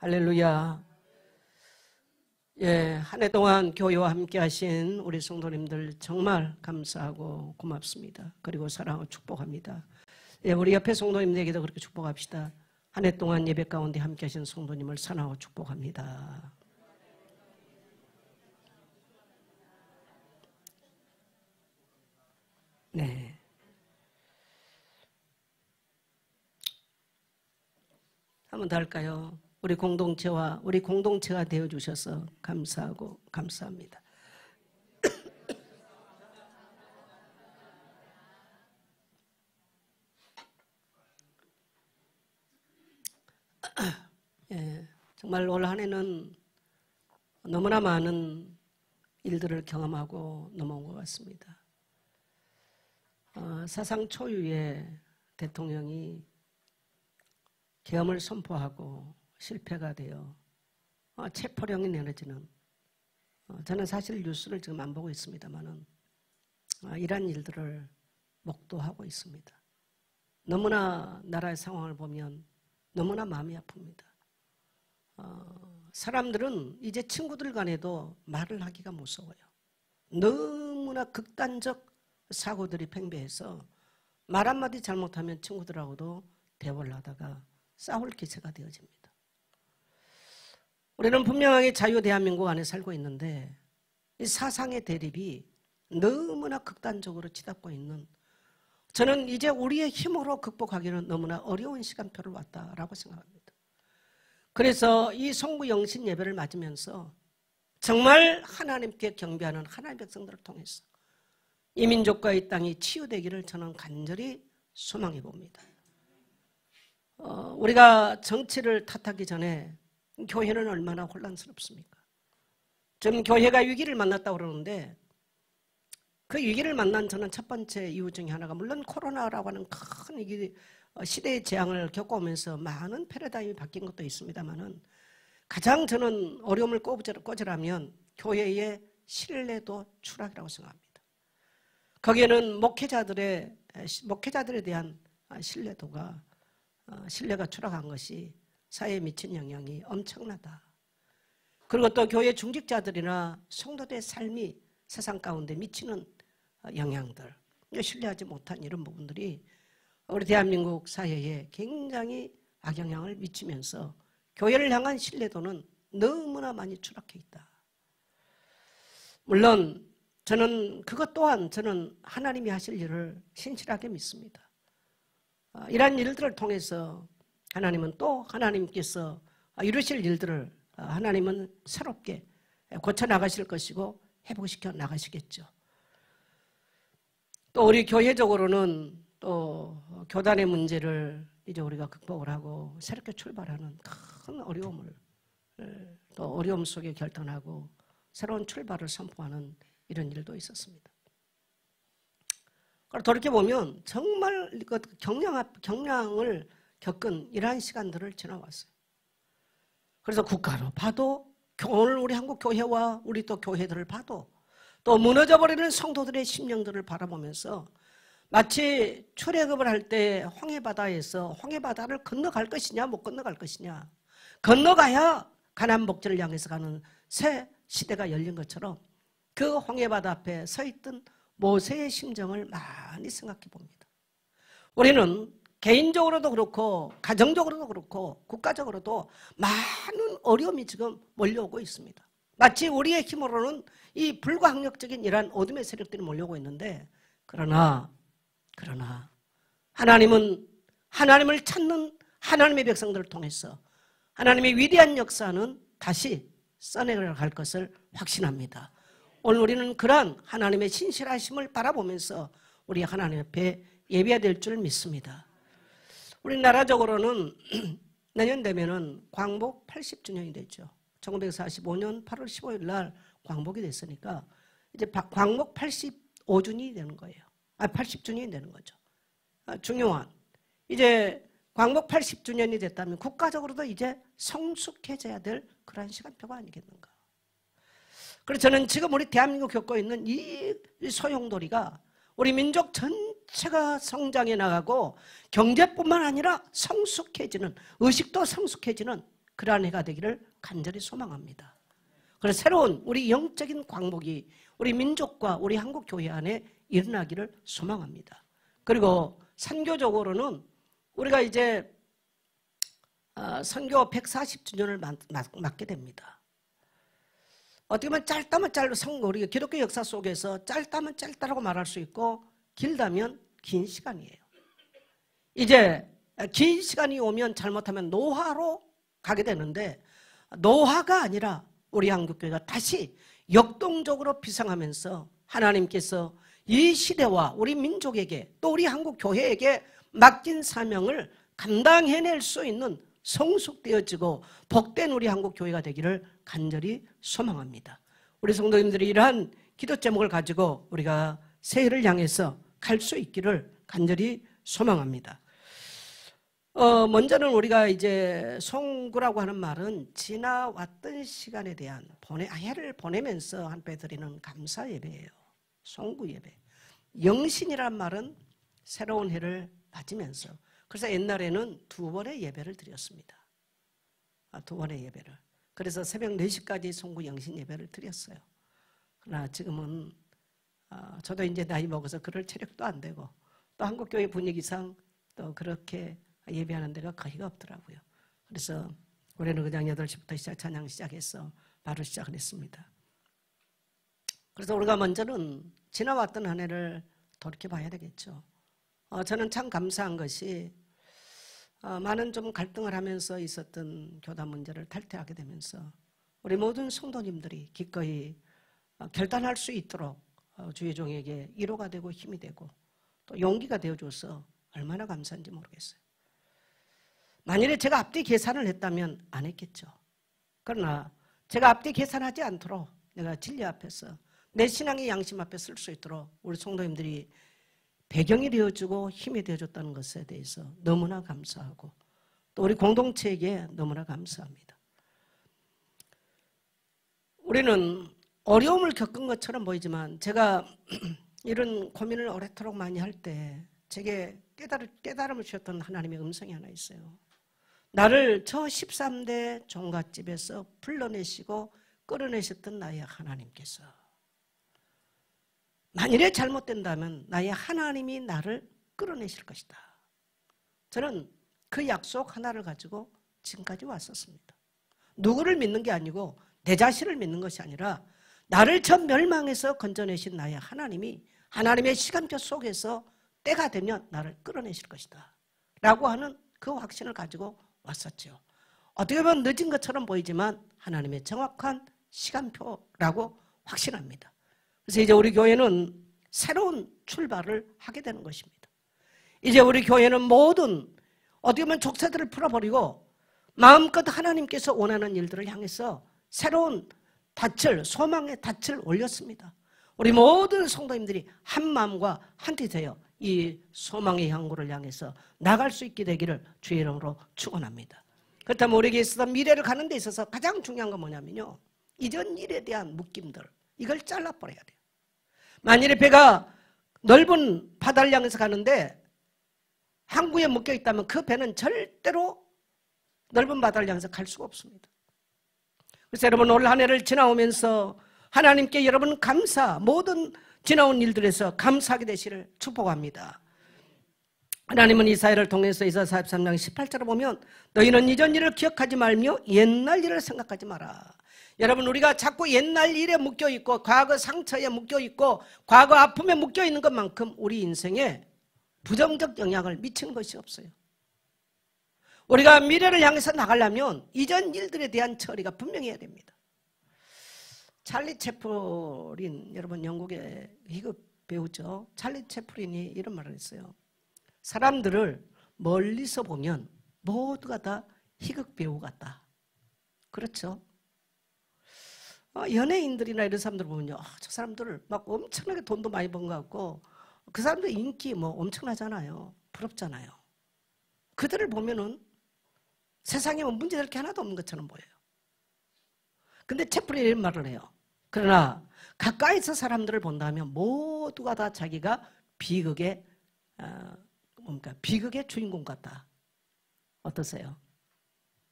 할렐루야. 예, 한 해 동안 교회와 함께 하신 우리 성도님들 정말 감사하고 고맙습니다. 그리고 사랑하고 축복합니다. 예, 우리 옆에 성도님들에게도 그렇게 축복합시다. 한 해 동안 예배 가운데 함께 하신 성도님을 사랑하고 축복합니다. 네. 한 번 더 할까요? 우리 공동체가 되어주셔서 감사하고 감사합니다. 예, 정말 올 한 해는 너무나 많은 일들을 경험하고 넘어온 것 같습니다. 사상 초유의 대통령이 계엄을 선포하고 실패가 되어 체포령이 내려지는, 저는 사실 뉴스를 지금 안 보고 있습니다만은 이러한 일들을 목도하고 있습니다. 너무나 나라의 상황을 보면 너무나 마음이 아픕니다. 사람들은 이제 친구들 간에도 말을 하기가 무서워요. 너무나 극단적 사고들이 팽배해서 말 한마디 잘못하면 친구들하고도 대화를 하다가 싸울 기세가 되어집니다. 우리는 분명하게 자유 대한민국 안에 살고 있는데 이 사상의 대립이 너무나 극단적으로 치닫고 있는, 저는 이제 우리의 힘으로 극복하기는 너무나 어려운 시간표를 왔다라고 생각합니다. 그래서 이 송구영신 예배를 맞으면서 정말 하나님께 경배하는 하나님의 백성들을 통해서 이 민족과 이 땅이 치유되기를 저는 간절히 소망해 봅니다. 우리가 정치를 탓하기 전에 교회는 얼마나 혼란스럽습니까? 지금 교회가 위기를 만났다고 그러는데 그 위기를 만난 저는 첫 번째 이유 중에 하나가, 물론 코로나라고 하는 큰 시대의 재앙을 겪어오면서 많은 패러다임이 바뀐 것도 있습니다만은 가장 저는 어려움을 꽂으라면 교회의 신뢰도 추락이라고 생각합니다. 거기에는 목회자들에 대한 신뢰가 추락한 것이 사회에 미친 영향이 엄청나다. 그리고 또 교회 중직자들이나 성도들의 삶이 세상 가운데 미치는 영향들, 신뢰하지 못한 이런 부분들이 우리 대한민국 사회에 굉장히 악영향을 미치면서 교회를 향한 신뢰도는 너무나 많이 추락해 있다. 물론 그것 또한 저는 하나님이 하실 일을 신실하게 믿습니다. 이러한 일들을 통해서 하나님께서 이루실 일들을 하나님은 새롭게 고쳐나가실 것이고 회복시켜 나가시겠죠. 또 우리 교회적으로는 또 교단의 문제를 이제 우리가 극복을 하고 새롭게 출발하는 큰 어려움 속에 결단하고 새로운 출발을 선포하는 이런 일도 있었습니다. 돌이켜보면 정말 경량을 겪은 이러한 시간들을 지나왔어요. 그래서 국가로 봐도, 오늘 우리 한국 교회와 우리 또 교회들을 봐도, 또 무너져버리는 성도들의 심령들을 바라보면서 마치 출애굽을 할 때 홍해바다에서 홍해바다를 건너갈 것이냐 못 건너갈 것이냐, 건너가야 가나안 복지를 향해서 가는 새 시대가 열린 것처럼 그 홍해바다 앞에 서 있던 모세의 심정을 많이 생각해 봅니다. 우리는 개인적으로도 그렇고 가정적으로도 그렇고 국가적으로도 많은 어려움이 지금 몰려오고 있습니다. 마치 우리의 힘으로는 이 불가항력적인 이러한 어둠의 세력들이 몰려오고 있는데, 그러나 하나님을 찾는 하나님의 백성들을 통해서 하나님의 위대한 역사는 다시 써내려갈 것을 확신합니다. 오늘 우리는 그러한 하나님의 신실하심을 바라보면서 우리 하나님 앞에 예배해야 될 줄 믿습니다. 우리나라적으로는 내년 되면은 광복 80주년이 되죠. 1945년 8월 15일 날 광복이 됐으니까 이제 광복 85주년이 되는 거예요. 80주년이 되는 거죠. 중요한, 이제 광복 80주년이 됐다면 국가적으로도 이제 성숙해져야 될 그런 시간표가 아니겠는가. 그래서 저는 지금 우리 대한민국 겪고 있는 이 소용돌이가 우리 민족 전체가 성장해 나가고 경제뿐만 아니라 성숙해지는, 의식도 성숙해지는 그러한 해가 되기를 간절히 소망합니다. 그래서 새로운 우리 영적인 광복이 우리 민족과 우리 한국 교회 안에 일어나기를 소망합니다. 그리고 선교적으로는 우리가 이제 선교 140주년을 맞게 됩니다. 어떻게 보면 짧다면 우리 기독교 역사 속에서 짧다면 짧다라고 말할 수 있고 길다면 긴 시간이에요. 이제 긴 시간이 오면 잘못하면 노화로 가게 되는데 노화가 아니라 우리 한국교회가 다시 역동적으로 비상하면서 하나님께서 이 시대와 우리 민족에게 또 우리 한국교회에게 맡긴 사명을 감당해낼 수 있는 성숙되어지고 복된 우리 한국교회가 되기를 간절히 소망합니다. 우리 성도님들이 이러한 기도 제목을 가지고 우리가 새해를 향해서 갈 수 있기를 간절히 소망합니다. 먼저는 우리가 이제 송구라고 하는 말은 지나왔던 시간에 대한 해를 보내면서 한배 드리는 감사 예배예요. 송구 예배. 영신이란 말은 새로운 해를 맞으면서, 그래서 옛날에는 2번의 예배를 드렸습니다. 2번의 예배를. 그래서 새벽 4시까지 송구 영신 예배를 드렸어요. 그러나 지금은 저도 이제 나이 먹어서 그럴 체력도 안 되고 또 한국교회 분위기상 또 그렇게 예배하는 데가 거의가 없더라고요. 그래서 올해는 그냥 8시부터 찬양 시작해서 바로 시작을 했습니다. 그래서 우리가 먼저는 지나왔던 한 해를 돌이켜봐야 되겠죠. 저는 참 감사한 것이 많은 좀 갈등을 하면서 있었던 교단 문제를 탈퇴하게 되면서 우리 모든 성도님들이 기꺼이 결단할 수 있도록 주의 종에게 위로가 되고 힘이 되고 또 용기가 되어줘서 얼마나 감사한지 모르겠어요. 만일에 제가 앞뒤 계산을 했다면 안 했겠죠. 그러나 제가 앞뒤 계산하지 않도록 내가 진리 앞에서 내 신앙의 양심 앞에 쓸 수 있도록 우리 성도님들이 배경이 되어주고 힘이 되어줬다는 것에 대해서 너무나 감사하고 또 우리 공동체에게 너무나 감사합니다. 우리는 어려움을 겪은 것처럼 보이지만 제가 이런 고민을 오래도록 많이 할 때 제게 깨달음을 주셨던 하나님의 음성이 하나 있어요. 나를 저 13대 종갓집에서 불러내시고 끌어내셨던 나의 하나님께서 만일에 잘못된다면 나의 하나님이 나를 끌어내실 것이다. 저는 그 약속 하나를 가지고 지금까지 왔었습니다. 누구를 믿는 게 아니고 내 자신을 믿는 것이 아니라 나를 저 멸망에서 건져내신 나의 하나님이 하나님의 시간표 속에서 때가 되면 나를 끌어내실 것이다 라고 하는 그 확신을 가지고 왔었죠. 어떻게 보면 늦은 것처럼 보이지만 하나님의 정확한 시간표라고 확신합니다. 그래서 이제 우리 교회는 새로운 출발을 하게 되는 것입니다. 이제 우리 교회는 모든 어떻게 보면 족쇄들을 풀어버리고 마음껏 하나님께서 원하는 일들을 향해서 새로운 닻을, 소망의 닻을 올렸습니다. 우리 모든 성도님들이 한 마음과 한뜻 되어 이 소망의 향구를 향해서 나갈 수 있게 되기를 주의 이름으로 축원합니다. 그렇다면 우리에게 있어서 미래를 가는 데 있어서 가장 중요한 건 뭐냐면요, 이전 일에 대한 묶임들, 이걸 잘라버려야 돼요. 만일에 배가 넓은 바다를 향해서 가는데 항구에 묶여있다면 그 배는 절대로 넓은 바다를 향해서 갈 수가 없습니다. 그래서 여러분 올 한 해를 지나오면서 하나님께 여러분 모든 지나온 일들에서 감사하게 되시를 축복합니다. 하나님은 이사야를 통해서 이사야 43장 18절을 보면 너희는 이전 일을 기억하지 말며 옛날 일을 생각하지 마라. 여러분 우리가 자꾸 옛날 일에 묶여있고 과거 상처에 묶여있고 과거 아픔에 묶여있는 것만큼 우리 인생에 부정적 영향을 미치는 것이 없어요. 우리가 미래를 향해서 나가려면 이전 일들에 대한 처리가 분명해야 됩니다. 찰리 채플린, 여러분 영국의 희극 배우죠. 찰리 채플린이 이런 말을 했어요. 사람들을 멀리서 보면 모두가 다 희극 배우 같다. 그렇죠? 연예인들이나 이런 사람들 보면요, 저 사람들 막 엄청나게 돈도 많이 번 것 같고 그 사람들 인기 뭐 엄청나잖아요. 부럽잖아요. 그들을 보면은 세상에 문제될 게 하나도 없는 것처럼 보여요. 근데 채플린이 이런 말을 해요. 그러나 가까이서 사람들을 본다면 모두가 다 자기가 비극의 비극의 주인공 같다. 어떠세요?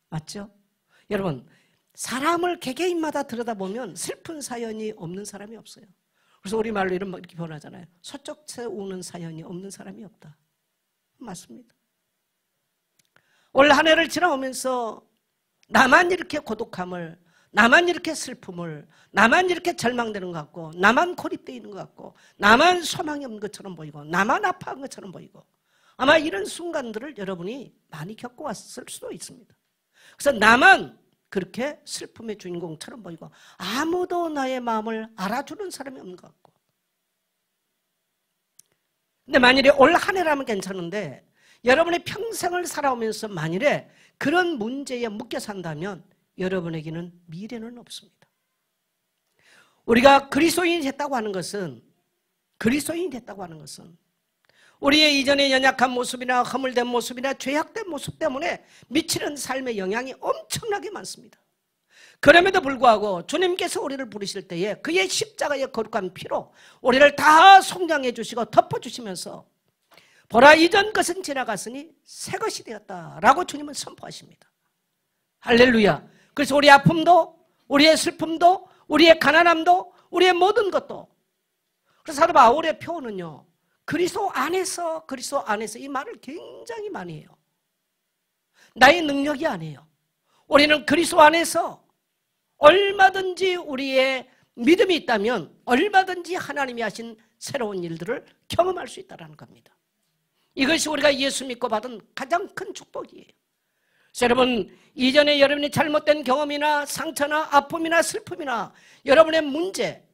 맞죠? 여러분, 사람을 개개인마다 들여다보면 슬픈 사연이 없는 사람이 없어요. 그래서 우리말로 이렇게 표현하잖아요. 소쩍새 우는 사연이 없는 사람이 없다. 맞습니다. 올 한 해를 지나오면서 나만 이렇게 고독함을, 나만 이렇게 슬픔을, 나만 이렇게 절망되는 것 같고, 나만 고립되어 있는 것 같고, 나만 소망이 없는 것처럼 보이고, 나만 아파한 것처럼 보이고, 아마 이런 순간들을 여러분이 많이 겪어왔을 수도 있습니다. 그래서 나만 그렇게 슬픔의 주인공처럼 보이고 아무도 나의 마음을 알아주는 사람이 없는 것 같고. 근데 만일에 올 한 해라면 괜찮은데 여러분의 평생을 살아오면서 만일에 그런 문제에 묶여 산다면 여러분에게는 미래는 없습니다. 우리가 그리스도인이 됐다고 하는 것은 우리의 이전의 연약한 모습이나 허물된 모습이나 죄악된 모습 때문에 미치는 삶의 영향이 엄청나게 많습니다. 그럼에도 불구하고 주님께서 우리를 부르실 때에 그의 십자가의 거룩한 피로 우리를 다 속량해 주시고 덮어주시면서 보라 이전 것은 지나갔으니 새 것이 되었다라고 주님은 선포하십니다. 할렐루야. 그래서 우리의 아픔도 우리의 슬픔도 우리의 가난함도 우리의 모든 것도, 그래서 사도 바울의 표현은요, 그리스도 안에서 이 말을 굉장히 많이 해요. 나의 능력이 아니에요. 우리는 그리스도 안에서 얼마든지 우리의 믿음이 있다면 얼마든지 하나님이 하신 새로운 일들을 경험할 수 있다는 겁니다. 이것이 우리가 예수 믿고 받은 가장 큰 축복이에요. 그래서 여러분, 이전에 여러분이 잘못된 경험이나 상처나 아픔이나 슬픔이나 여러분의 문제,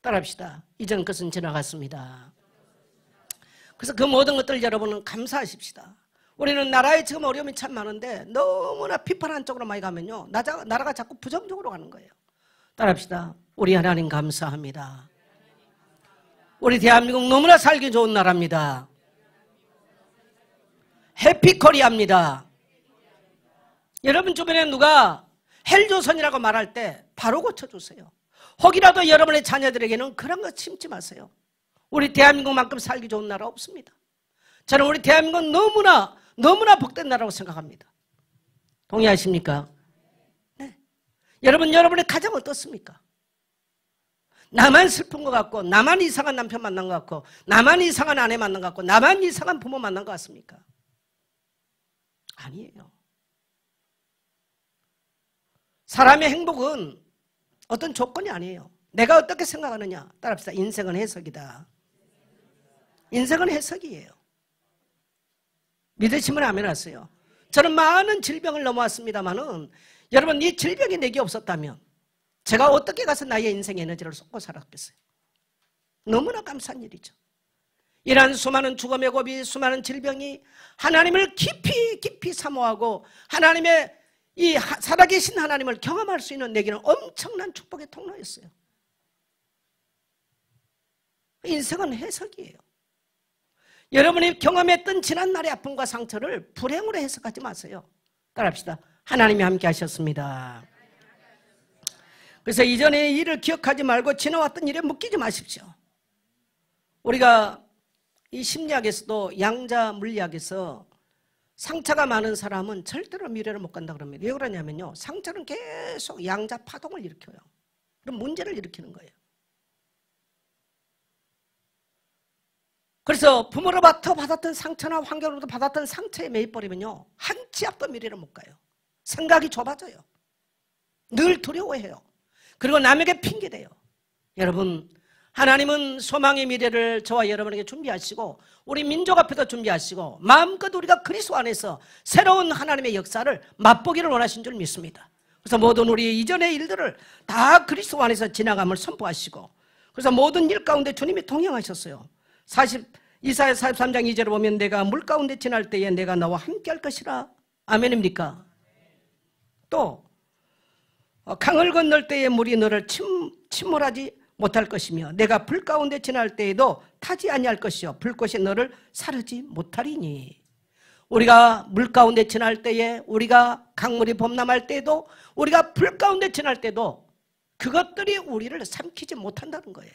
따라합시다. 이전 것은 지나갔습니다. 그래서 그 모든 것들 여러분은 감사하십시다. 우리는 나라에 지금 어려움이 참 많은데 너무나 비판한 쪽으로 많이 가면요, 나라가 자꾸 부정적으로 가는 거예요. 따라합시다. 우리 하나님 감사합니다. 우리 대한민국 너무나 살기 좋은 나라입니다. 해피코리아입니다. 여러분 주변에 누가 헬조선이라고 말할 때 바로 고쳐주세요. 혹이라도 여러분의 자녀들에게는 그런 거 심지 마세요. 우리 대한민국만큼 살기 좋은 나라 없습니다. 저는 우리 대한민국은 너무나 복된 나라라고 생각합니다. 동의하십니까? 네. 여러분의 가정 어떻습니까? 나만 슬픈 것 같고, 나만 이상한 남편 만난 것 같고, 나만 이상한 아내 만난 것 같고, 나만 이상한 부모 만난 것 같습니까? 아니에요. 사람의 행복은 어떤 조건이 아니에요. 내가 어떻게 생각하느냐. 따라합시다. 인생은 해석이다. 인생은 해석이에요. 믿으시면 아멘 하세요. 저는 많은 질병을 넘어왔습니다만은 여러분, 이 질병이 내게 없었다면 제가 어떻게 가서 나의 인생 에너지를 쏟고 살았겠어요? 너무나 감사한 일이죠. 이러한 수많은 죽음의 고비, 수많은 질병이 하나님을 깊이 사모하고 하나님의 이 살아계신 하나님을 경험할 수 있는 내게는 엄청난 축복의 통로였어요. 인생은 해석이에요. 여러분이 경험했던 지난날의 아픔과 상처를 불행으로 해석하지 마세요. 따라합시다. 하나님이 함께 하셨습니다. 그래서 이전의 일을 기억하지 말고 지나왔던 일에 묶이지 마십시오. 우리가 이 심리학에서도 양자 물리학에서 상처가 많은 사람은 절대로 미래를 못 간다 그럽니다. 왜 그러냐면요, 상처는 계속 양자 파동을 일으켜요. 그럼 문제를 일으키는 거예요. 그래서 부모로부터 받았던 상처나 환경으로부터 받았던 상처에 매입버리면요, 한 치 앞도 미래를 못 가요. 생각이 좁아져요. 늘 두려워해요. 그리고 남에게 핑계대요. 여러분, 하나님은 소망의 미래를 저와 여러분에게 준비하시고 우리 민족 앞에도 준비하시고 마음껏 우리가 그리스도 안에서 새로운 하나님의 역사를 맛보기를 원하신 줄 믿습니다. 그래서 모든 우리 이전의 일들을 다 그리스도 안에서 지나감을 선포하시고, 그래서 모든 일 가운데 주님이 동행하셨어요. 이사야 43장 2절을 보면 내가 물 가운데 지날 때에 내가 너와 함께 할 것이라. 아멘입니까? 또 강을 건널 때에 물이 너를 침몰하지 못할 것이며 내가 불 가운데 지날 때에도 타지 아니할 것이요 불꽃이 너를 사르지 못하리니. 우리가 물 가운데 지날 때에, 우리가 강물이 범람할 때에도, 우리가 불 가운데 지날 때도 그것들이 우리를 삼키지 못한다는 거예요.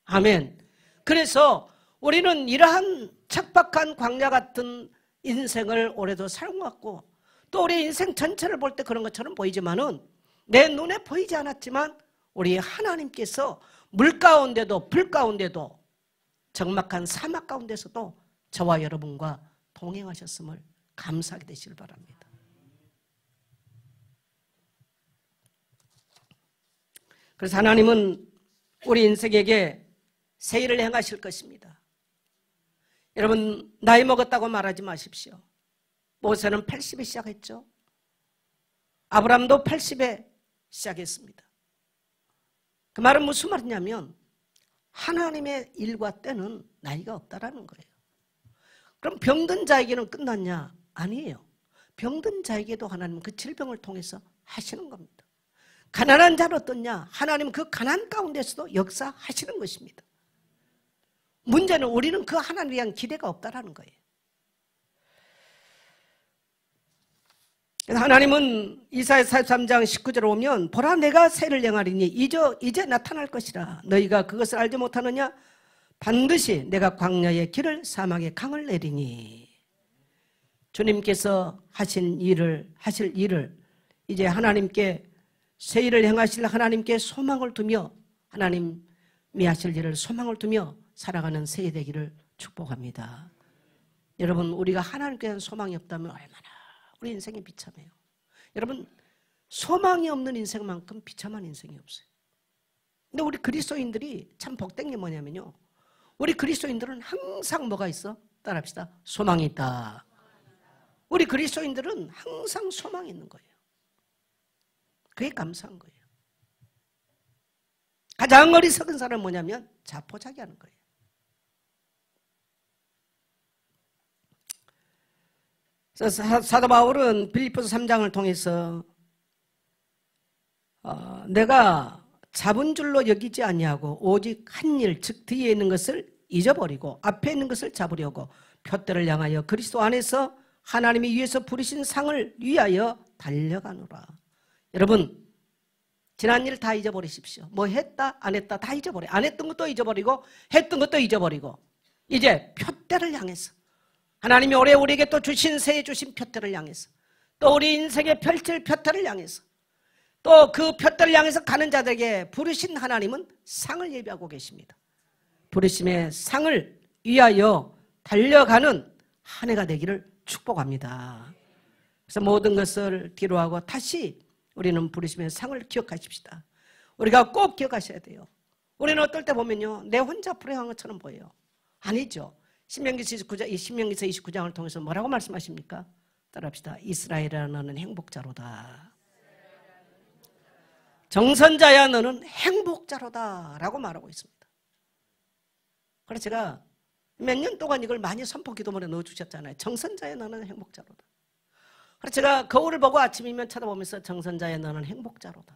아멘. 그래서 우리는 이러한 척박한 광야 같은 인생을 올해도 살아왔고 또 우리 인생 전체를 볼 때 그런 것처럼 보이지만은 내 눈에 보이지 않았지만 우리 하나님께서 물 가운데도 불 가운데도 적막한 사막 가운데서도 저와 여러분과 동행하셨음을 감사하게 되시길 바랍니다. 그래서 하나님은 우리 인생에게 새 일을 행하실 것입니다. 여러분 나이 먹었다고 말하지 마십시오. 모세는 80에 시작했죠. 아브라함도 80에 시작했습니다. 그 말은 무슨 말이냐면 하나님의 일과 때는 나이가 없다라는 거예요. 그럼 병든 자에게는 끝났냐? 아니에요. 병든 자에게도 하나님은 그 질병을 통해서 하시는 겁니다. 가난한 자는 어떻냐? 하나님은 그 가난 가운데서도 역사하시는 것입니다. 문제는 우리는 그 하나님에 대한 기대가 없다라는 거예요. 하나님은 이사야 43장 19절에 오면 보라 내가 새를 행하리니 이제 나타날 것이라 너희가 그것을 알지 못하느냐? 반드시 내가 광야의 길을 사막의 강을 내리니. 주님께서 하실 일을 이제 하나님께 새 일을 행하실 하나님께 소망을 두며 하나님이 하실 일을 소망을 두며 살아가는 새해 되기를 축복합니다. 여러분 우리가 하나님께 대한 소망이 없다면 얼마나 우리 인생이 비참해요. 여러분 소망이 없는 인생만큼 비참한 인생이 없어요. 근데 우리 그리스도인들이 참 복된 게 뭐냐면요, 우리 그리스도인들은 항상 뭐가 있어? 따라합시다. 소망이 있다. 우리 그리스도인들은 항상 소망이 있는 거예요. 그게 감사한 거예요. 가장 어리석은 사람은 뭐냐면 자포자기하는 거예요. 사도 바울은 빌립보서 3장을 통해서 내가 잡은 줄로 여기지 아니하고 오직 한 일, 즉 뒤에 있는 것을 잊어버리고 앞에 있는 것을 잡으려고 표대를 향하여 그리스도 안에서 하나님이 위에서 부르신 상을 위하여 달려가노라. 여러분 지난 일 다 잊어버리십시오. 뭐 했다 안 했다 다 잊어버려. 안 했던 것도 잊어버리고 했던 것도 잊어버리고 이제 표대를 향해서 하나님이 올해 우리에게 또 주신 새해 주신 표대를 향해서 또 우리 인생에 펼칠 표대를 향해서 또 그 표대를 향해서 가는 자들에게 부르신 하나님은 상을 예비하고 계십니다. 부르심의 상을 위하여 달려가는 한 해가 되기를 축복합니다. 그래서 모든 것을 뒤로하고 다시 우리는 부르심의 상을 기억하십시다. 우리가 꼭 기억하셔야 돼요. 우리는 어떨 때 보면요, 내 혼자 불행한 것처럼 보여요. 아니죠. 신명기서 29장을 통해서 뭐라고 말씀하십니까? 따라합시다. 이스라엘아 너는 행복자로다. 정선자야 너는 행복자로다 라고 말하고 있습니다. 그래서 제가 몇 년 동안 이걸 많이 선포 기도문에 넣어주셨잖아요. 정선자야 너는 행복자로다. 그래서 제가 거울을 보고 아침이면 쳐다보면서 정선자야 너는 행복자로다.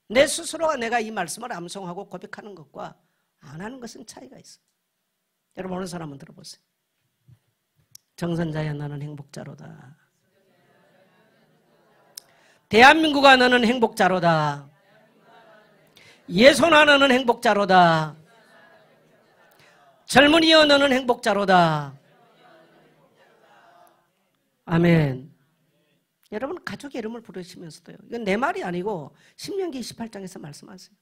내 스스로가 내가 이 말씀을 암송하고 고백하는 것과 안 하는 것은 차이가 있어요. 여러분 어느 사람 한번 들어보세요. 정선자야 너는 행복자로다. 대한민국아 너는 행복자로다. 예손아 너는 행복자로다. 젊은이여 너는 행복자로다. 아멘. 여러분 가족의 이름을 부르시면서도요, 이건 내 말이 아니고 신명기 28장에서 말씀하세요.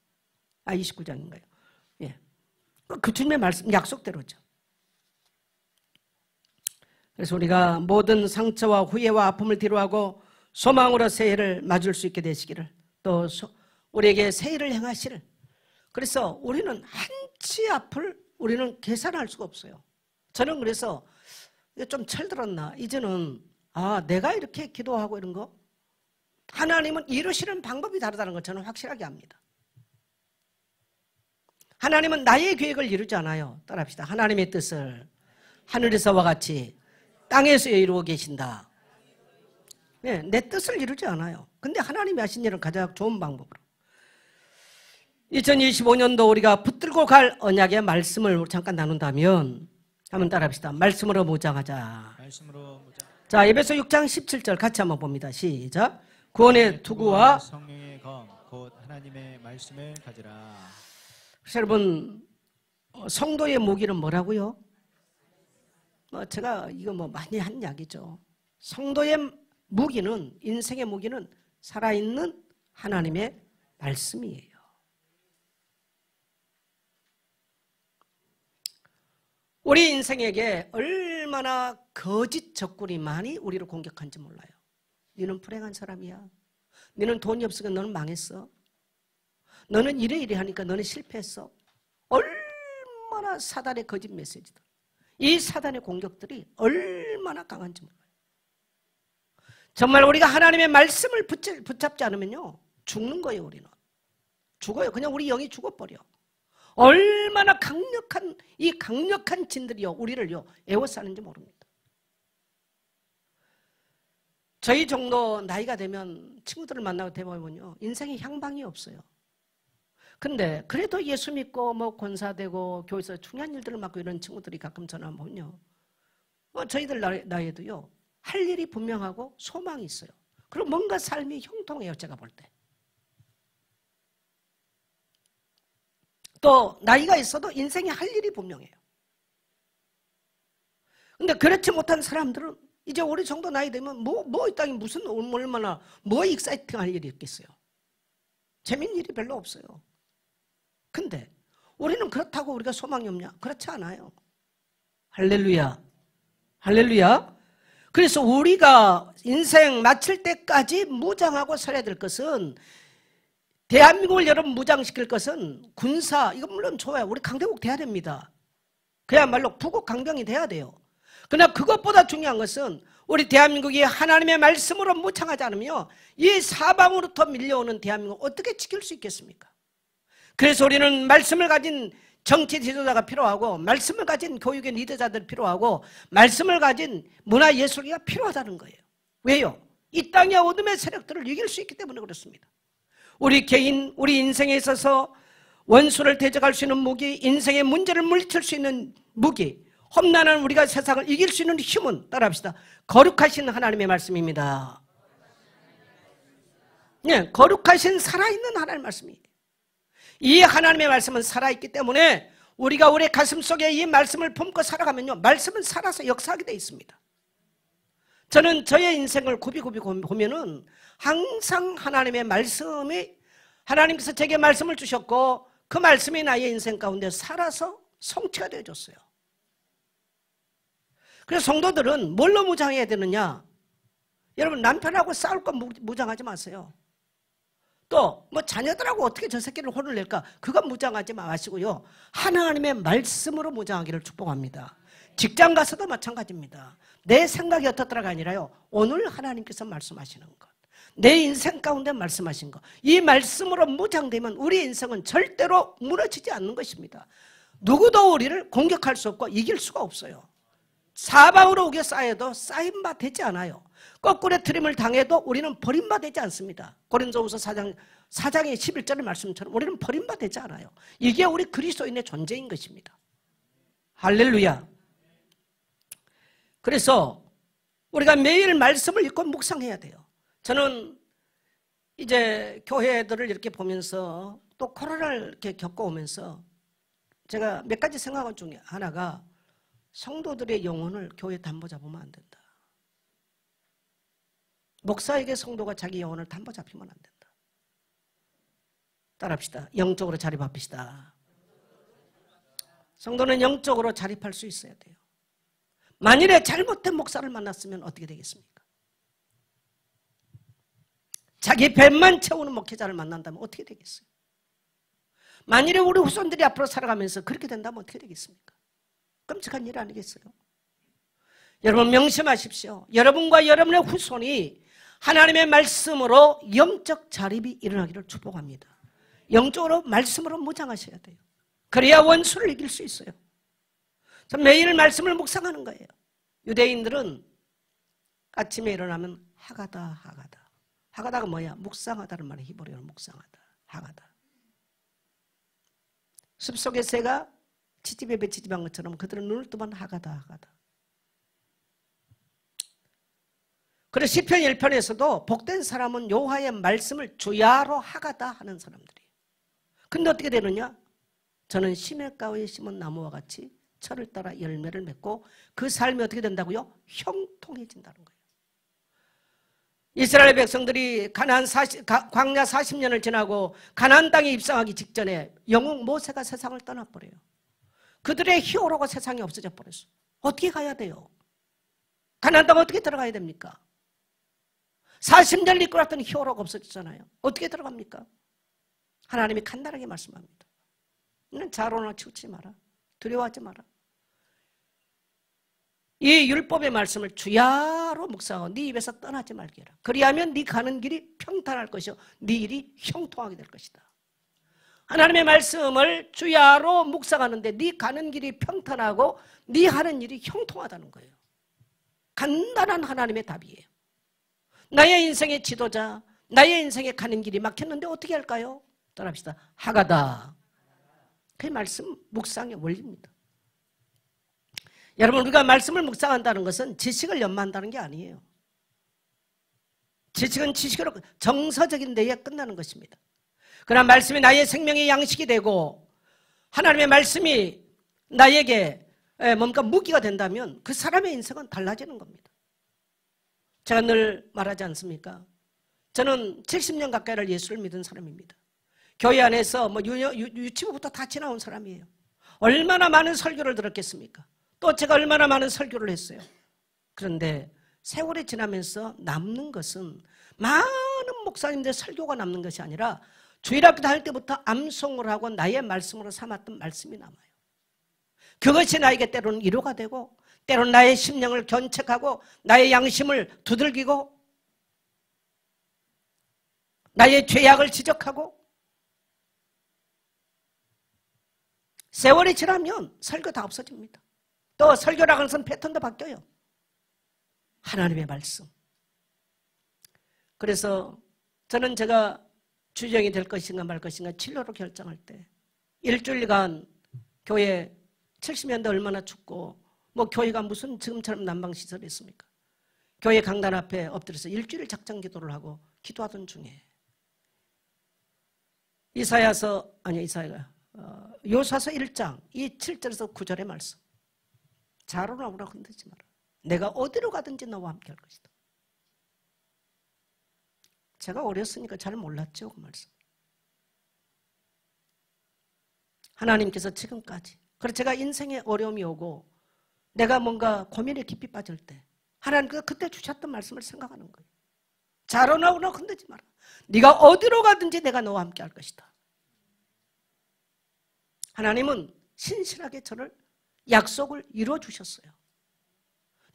29장인가요? 예. 그 주님의 말씀 약속대로죠. 그래서 우리가 모든 상처와 후회와 아픔을 뒤로하고 소망으로 새해를 맞을 수 있게 되시기를, 또 우리에게 새해를 행하시를. 그래서 우리는 한치 앞을 우리는 계산할 수가 없어요. 저는 그래서 좀 철들었나, 이제는 내가 이렇게 기도하고 이런 거 하나님은 이루시는 방법이 다르다는 걸 저는 확실하게 압니다. 하나님은 나의 계획을 이루지 않아요. 따라합시다. 하나님의 뜻을 하늘에서와 같이 땅에서 이루어 계신다. 네, 내 뜻을 이루지 않아요. 근데 하나님이 하신 일은 가장 좋은 방법으로. 2025년도 우리가 붙들고 갈 언약의 말씀을 잠깐 나눈다면 한번 따라합시다. 말씀으로 무장하자. 말씀으로 무장. 자, 에베소 6장 17절 같이 한번 봅니다. 시작. 구원의 투구와 성령의 검 곧 하나님의 말씀을 가지라. 여러분 성도의 무기는 뭐라고요? 제가 이거 많이 한 이야기죠. 성도의 무기는, 인생의 무기는 살아있는 하나님의 말씀이에요. 우리 인생에게 얼마나 거짓 적군이 많이 우리를 공격한지 몰라요. 너는 불행한 사람이야. 너는 돈이 없으니까 너는 망했어. 너는 이래 하니까 너는 실패했어. 얼마나 사단의 거짓 메시지들. 이 사단의 공격들이 얼마나 강한지 몰라요. 정말 우리가 하나님의 말씀을 붙잡지 않으면요, 죽는 거예요. 우리는 죽어요. 그냥 우리 영이 죽어버려. 얼마나 강력한 이 강력한 진들이요 우리를요 애워싸는지 모릅니다. 저희 정도 나이가 되면 친구들을 만나고 대보면요 인생에 향방이 없어요. 근데 그래도 예수 믿고 뭐 권사되고 교회에서 중요한 일들을 맡고 이런 친구들이 가끔 전화 오면요, 저희들 나이에도요 할 일이 분명하고 소망이 있어요. 그리고 뭔가 삶이 형통해요. 제가 볼 때. 또 나이가 있어도 인생에 할 일이 분명해요. 근데 그렇지 못한 사람들은 이제 우리 정도 나이 되면 이 땅에 무슨 얼마나 익사이팅할 일이 있겠어요. 재밌는 일이 별로 없어요. 근데 우리는 그렇다고 우리가 소망이 없냐? 그렇지 않아요. 할렐루야. 할렐루야. 그래서 우리가 인생 마칠 때까지 무장하고 서야 될 것은, 대한민국을 여러분 무장시킬 것은 군사, 이건 물론 좋아요. 우리 강대국 돼야 됩니다. 그야말로 부국 강병이 돼야 돼요. 그러나 그것보다 중요한 것은 우리 대한민국이 하나님의 말씀으로 무장하지 않으면 이 사방으로부터 밀려오는 대한민국 어떻게 지킬 수 있겠습니까? 그래서 우리는 말씀을 가진 정치 지도자가 필요하고, 말씀을 가진 교육의 리더자들이 필요하고, 말씀을 가진 문화예술가가 필요하다는 거예요. 왜요? 이 땅의 어둠의 세력들을 이길 수 있기 때문에 그렇습니다. 우리 개인, 우리 인생에 있어서 원수를 대적할 수 있는 무기, 인생의 문제를 물리칠 수 있는 무기, 험난한 우리가 세상을 이길 수 있는 힘은, 따라합시다, 거룩하신 하나님의 말씀입니다. 네, 거룩하신 살아있는 하나님의 말씀이에요. 이 하나님의 말씀은 살아있기 때문에 우리가 우리 가슴 속에 이 말씀을 품고 살아가면요, 말씀은 살아서 역사하게 되어 있습니다. 저는 저의 인생을 굽이굽이 보면은 항상 하나님의 말씀이, 하나님께서 제게 말씀을 주셨고 그 말씀이 나의 인생 가운데 살아서 성취가 되어줬어요. 그래서 성도들은 뭘로 무장해야 되느냐? 여러분, 남편하고 싸울 건 무장하지 마세요. 또 뭐 자녀들하고 어떻게 저 새끼를 혼을 낼까? 그건 무장하지 마시고요, 하나님의 말씀으로 무장하기를 축복합니다. 직장 가서도 마찬가지입니다. 내 생각이 어떻더라가 아니라요, 오늘 하나님께서 말씀하시는 것, 내 인생 가운데 말씀하신 것, 이 말씀으로 무장되면 우리 인생은 절대로 무너지지 않는 것입니다. 누구도 우리를 공격할 수 없고 이길 수가 없어요. 사방으로 우겨 쌓여도 쌓인 바 되지 않아요. 거꾸로 트림을 당해도 우리는 버림받지 않습니다. 고린도후서 4장의 11절의 말씀처럼 우리는 버림받지 않아요. 이게 우리 그리스도인의 존재인 것입니다. 할렐루야. 그래서 우리가 매일 말씀을 읽고 묵상해야 돼요. 저는 이제 교회들을 이렇게 보면서 또 코로나를 이렇게 겪어오면서 제가 몇 가지 생각한 중에 하나가, 성도들의 영혼을 교회에 담보 잡으면 안 된다. 목사에게 성도가 자기 영혼을 담보 잡히면 안 된다. 따라합시다. 영적으로 자립합시다. 성도는 영적으로 자립할 수 있어야 돼요. 만일에 잘못된 목사를 만났으면 어떻게 되겠습니까? 자기 배만 채우는 목회자를 만난다면 어떻게 되겠어요? 만일에 우리 후손들이 앞으로 살아가면서 그렇게 된다면 어떻게 되겠습니까? 끔찍한 일 아니겠어요? 여러분 명심하십시오. 여러분과 여러분의 후손이 하나님의 말씀으로 영적 자립이 일어나기를 축복합니다. 영적으로 말씀으로 무장하셔야 돼요. 그래야 원수를 이길 수 있어요. 매일 말씀을 묵상하는 거예요. 유대인들은 아침에 일어나면 하가다. 하가다가 뭐야? 묵상하다는 말이에요. 히브리어로 묵상하다. 하가다. 숲속의 새가 치집에 배치집한 것처럼 그들은 눈을 뜨면 하가다. 그래서 시편 1편에서도 복된 사람은 여호와의 말씀을 주야로 하가다 하는 사람들이에요. 근데 어떻게 되느냐? 저는 시냇가에 심은 나무와 같이 철을 따라 열매를 맺고 그 삶이 어떻게 된다고요? 형통해진다는 거예요. 이스라엘 백성들이 광야 40년을 지나고 가나안 땅에 입성하기 직전에 영웅 모세가 세상을 떠나버려요. 그들의 히어로가 세상에 없어져 버렸어. 어떻게 가야 돼요? 가나안 땅 어떻게 들어가야 됩니까? 40년 이끌었던 히어로가 없어졌잖아요. 어떻게 들어갑니까? 하나님이 간단하게 말씀합니다. 너는 자로나 치우치지 마라. 두려워하지 마라. 이 율법의 말씀을 주야로 묵상하고 네 입에서 떠나지 말게 해라. 그리하면 네 가는 길이 평탄할 것이요 네 일이 형통하게 될 것이다. 하나님의 말씀을 주야로 묵상하는데 네 가는 길이 평탄하고 네 하는 일이 형통하다는 거예요. 간단한 하나님의 답이에요. 나의 인생의 지도자, 나의 인생에 가는 길이 막혔는데 어떻게 할까요? 떠납시다. 하가다. 그 말씀 묵상의 원리입니다. 여러분, 우리가 말씀을 묵상한다는 것은 지식을 연마한다는 게 아니에요. 지식은 지식으로 정서적인 데에 끝나는 것입니다. 그러나 말씀이 나의 생명의 양식이 되고 하나님의 말씀이 나에게 뭔가 무기가 된다면 그 사람의 인생은 달라지는 겁니다. 제가 늘 말하지 않습니까? 저는 70년 가까이를 예수를 믿은 사람입니다. 교회 안에서 유치부부터 다 지나온 사람이에요. 얼마나 많은 설교를 들었겠습니까? 또 제가 얼마나 많은 설교를 했어요. 그런데 세월이 지나면서 남는 것은 많은 목사님들 설교가 남는 것이 아니라 주일학교 다닐 때부터 암송을 하고 나의 말씀으로 삼았던 말씀이 남아요. 그것이 나에게 때로는 위로가 되고 때로는 나의 심령을 견책하고 나의 양심을 두들기고 나의 죄악을 지적하고 세월이 지나면 설교 다 없어집니다. 또 설교라고 하는 패턴도 바뀌어요. 하나님의 말씀. 그래서 저는 제가 주정이 될 것인가 말 것인가 진로로 결정할 때 일주일간 교회 70년대 얼마나 춥고 교회가 무슨 지금처럼 난방시설이 있습니까? 교회 강단 앞에 엎드려서 일주일 작정 기도를 하고 기도하던 중에 요사서 1장 이 7절에서 9절의 말씀. 자로나 오라 흔들지 마라. 내가 어디로 가든지 너와 함께 할 것이다. 제가 어렸으니까 잘 몰랐죠, 그 말씀. 하나님께서 지금까지. 그래서 제가 인생에 어려움이 오고 내가 뭔가 고민에 깊이 빠질 때 하나님께서 그때 주셨던 말씀을 생각하는 거예요. 자로나 오라 흔들지 마라. 네가 어디로 가든지 내가 너와 함께 할 것이다. 하나님은 신실하게 저를 약속을 이루어 주셨어요.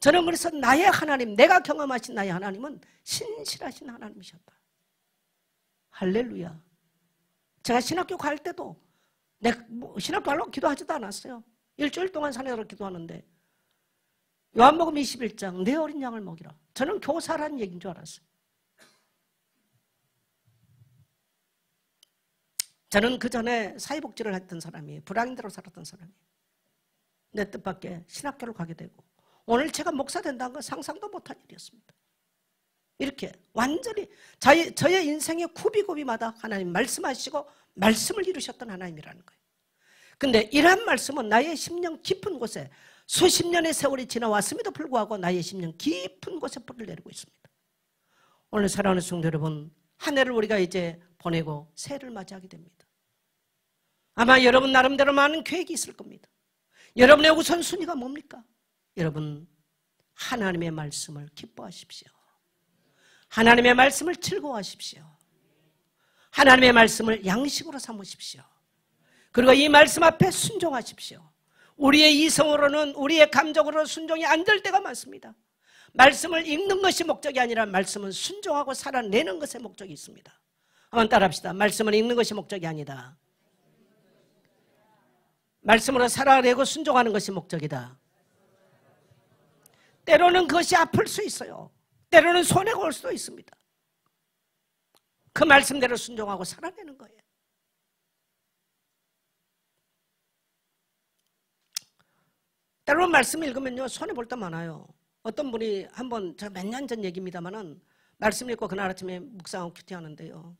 저는 그래서 나의 하나님, 내가 경험하신 나의 하나님은 신실하신 하나님이셨다. 할렐루야. 제가 신학교 갈 때도 신학교 가려고 기도하지도 않았어요. 일주일 동안 산에서 기도하는데 요한복음 21장 내 어린 양을 먹이라. 저는 교사라는 얘기인 줄 알았어요. 저는 그 전에 사회복지를 했던 사람이에요. 불황인대로 살았던 사람이에요. 내 뜻밖의 신학교를 가게 되고 오늘 제가 목사 된다는 건 상상도 못한 일이었습니다. 이렇게 완전히 저의 인생의 구비구비마다 하나님 말씀하시고 말씀을 이루셨던 하나님이라는 거예요. 근데 이러한 말씀은 나의 심령 깊은 곳에 수십 년의 세월이 지나왔음에도 불구하고 나의 심령 깊은 곳에 뿌리를 내리고 있습니다. 오늘 사랑하는 성도 여러분, 한 해를 우리가 이제 보내고 새해를 맞이하게 됩니다. 아마 여러분 나름대로 많은 계획이 있을 겁니다. 여러분의 우선순위가 뭡니까? 여러분, 하나님의 말씀을 기뻐하십시오. 하나님의 말씀을 즐거워하십시오. 하나님의 말씀을 양식으로 삼으십시오. 그리고 이 말씀 앞에 순종하십시오. 우리의 이성으로는 우리의 감정으로는 순종이 안 될 때가 많습니다. 말씀을 읽는 것이 목적이 아니라 말씀은 순종하고 살아내는 것의 목적이 있습니다. 한번 따라합시다. 말씀을 읽는 것이 목적이 아니다. 말씀으로 살아내고 순종하는 것이 목적이다. 때로는 그것이 아플 수 있어요. 때로는 손해가 올 수도 있습니다. 그 말씀대로 순종하고 살아내는 거예요. 때로는 말씀 읽으면요 손해볼 때 많아요. 어떤 분이 한번 제가 몇 년 전 얘기입니다만은 말씀 읽고 그날 아침에 묵상하고 큐티하는데요.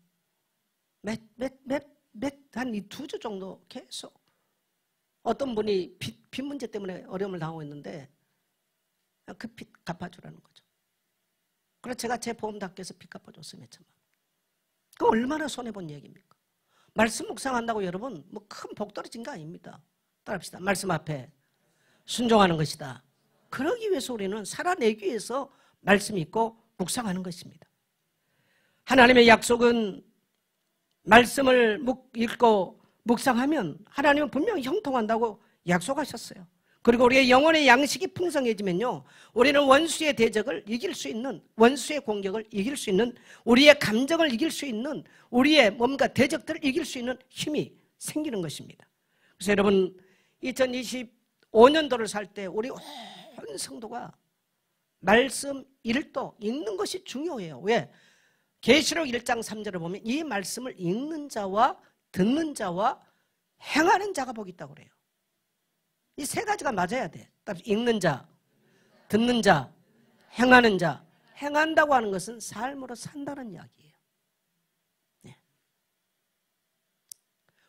한 2주 정도 계속 어떤 분이 빚 문제 때문에 어려움을 당하고 있는데 그 빚 갚아주라는 거죠. 그래서 제가 제 보험답게해서 빚 갚아줬어요. 몇 천만. 그 얼마나 손해본 얘기입니까? 말씀 묵상한다고 여러분 뭐 큰 복 떨어진 거 아닙니다. 따라합시다. 말씀 앞에 순종하는 것이다. 그러기 위해서 우리는 살아내기 위해서 말씀 읽고 묵상하는 것입니다. 하나님의 약속은 말씀을 읽고 묵상하면 하나님은 분명히 형통한다고 약속하셨어요. 그리고 우리의 영혼의 양식이 풍성해지면요, 우리는 원수의 대적을 이길 수 있는, 원수의 공격을 이길 수 있는, 우리의 감정을 이길 수 있는, 우리의 뭔가 대적들을 이길 수 있는 힘이 생기는 것입니다. 그래서 여러분 2025년도를 살 때 우리 온 성도가 말씀 읽는 것이 중요해요. 왜? 계시록 1장 3절을 보면 이 말씀을 읽는 자와 듣는 자와 행하는 자가 복이 있다고 그래요. 이 세 가지가 맞아야 돼. 읽는 자, 듣는 자, 행하는 자. 행한다고 하는 것은 삶으로 산다는 이야기예요. 네.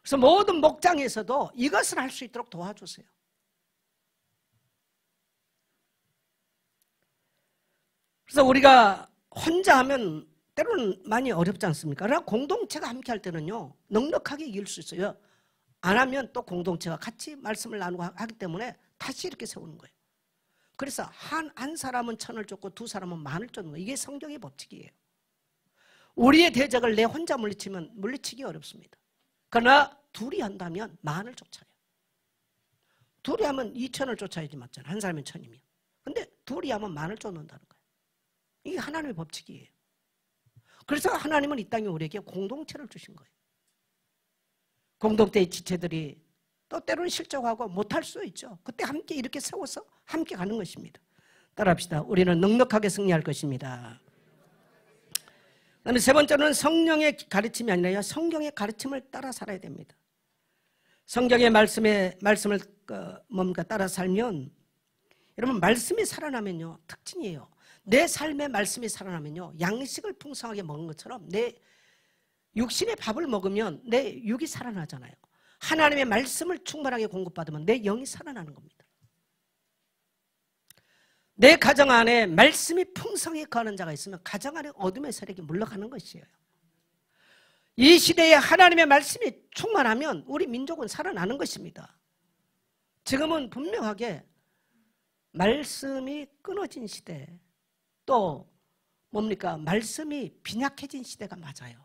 그래서 모든 목장에서도 이것을 할 수 있도록 도와주세요. 그래서 우리가 혼자 하면 때로는 많이 어렵지 않습니까? 그러나 공동체가 함께 할 때는요, 넉넉하게 이길 수 있어요. 안 하면 또 공동체가 같이 말씀을 나누고 하기 때문에 다시 이렇게 세우는 거예요. 그래서 한 사람은 1000을 쫓고 두 사람은 10,000을 쫓는 거예요. 이게 성경의 법칙이에요. 우리의 대적을 내 혼자 물리치면 물리치기 어렵습니다. 그러나 둘이 한다면 10,000을 쫓아요. 둘이 하면 2,000을 쫓아야지 맞잖아요. 한 사람이 1000이면. 근데 둘이 하면 10,000을 쫓는다는 거예요. 이게 하나님의 법칙이에요. 그래서 하나님은 이 땅에 우리에게 공동체를 주신 거예요. 공동체의 지체들이 또 때로는 실족하고 못할 수 있죠. 그때 함께 이렇게 세워서 함께 가는 것입니다. 따라합시다. 우리는 넉넉하게 승리할 것입니다. 그다음에 세 번째는 성령의 가르침이 아니라 성경의 가르침을 따라 살아야 됩니다. 성경의 말씀을 뭔가 따라 살면, 여러분 말씀이 살아나면요, 특징이에요. 내 삶의 말씀이 살아나면요, 양식을 풍성하게 먹는 것처럼 내 육신의 밥을 먹으면 내 육이 살아나잖아요. 하나님의 말씀을 충분하게 공급받으면 내 영이 살아나는 겁니다. 내 가정 안에 말씀이 풍성히 거하는 자가 있으면 가정 안에 어둠의 세력이 물러가는 것이에요. 이 시대에 하나님의 말씀이 충만하면 우리 민족은 살아나는 것입니다. 지금은 분명하게 말씀이 끊어진 시대, 또 뭡니까? 말씀이 빈약해진 시대가 맞아요.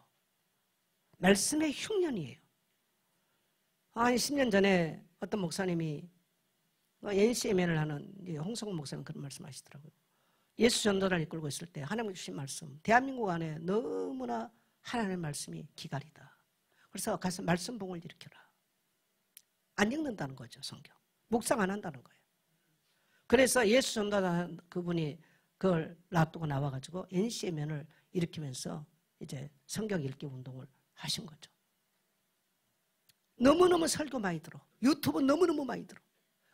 말씀의 흉년이에요. 한 10년 전에 어떤 목사님이 NCMN을 하는 홍성훈 목사님 그런 말씀하시더라고요. 예수 전도를 이끌고 있을 때 하나님 주신 말씀, 대한민국 안에 너무나 하나님의 말씀이 기갈이다. 그래서 가서 말씀봉을 일으켜라. 안 읽는다는 거죠, 성경. 묵상 안 한다는 거예요. 그래서 예수 전도하는 그분이 그걸 놔두고 나와가지고 NCMN을 일으키면서 이제 성경 읽기 운동을 하신 거죠. 너무너무 설교 많이 들어. 유튜브 너무너무 많이 들어.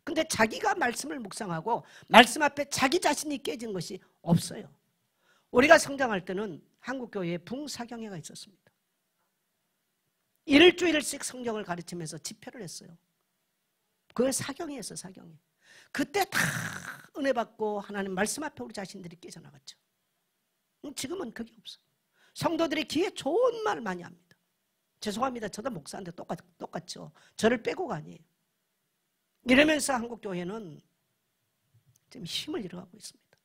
근데 자기가 말씀을 묵상하고 말씀 앞에 자기 자신이 깨진 것이 없어요. 우리가 성장할 때는 한국교회에 붕사경회가 있었습니다. 일주일씩 성경을 가르치면서 집회를 했어요. 그걸 사경회였어요, 사경회. 그때 다 은혜 받고 하나님 말씀 앞에 우리 자신들이 깨져나갔죠. 지금은 그게 없어요. 성도들이 귀에 좋은 말 많이 합니다. 죄송합니다. 저도 목사인데 똑같죠. 저를 빼고가 아니에요. 이러면서 한국교회는 지금 힘을 잃어가고 있습니다.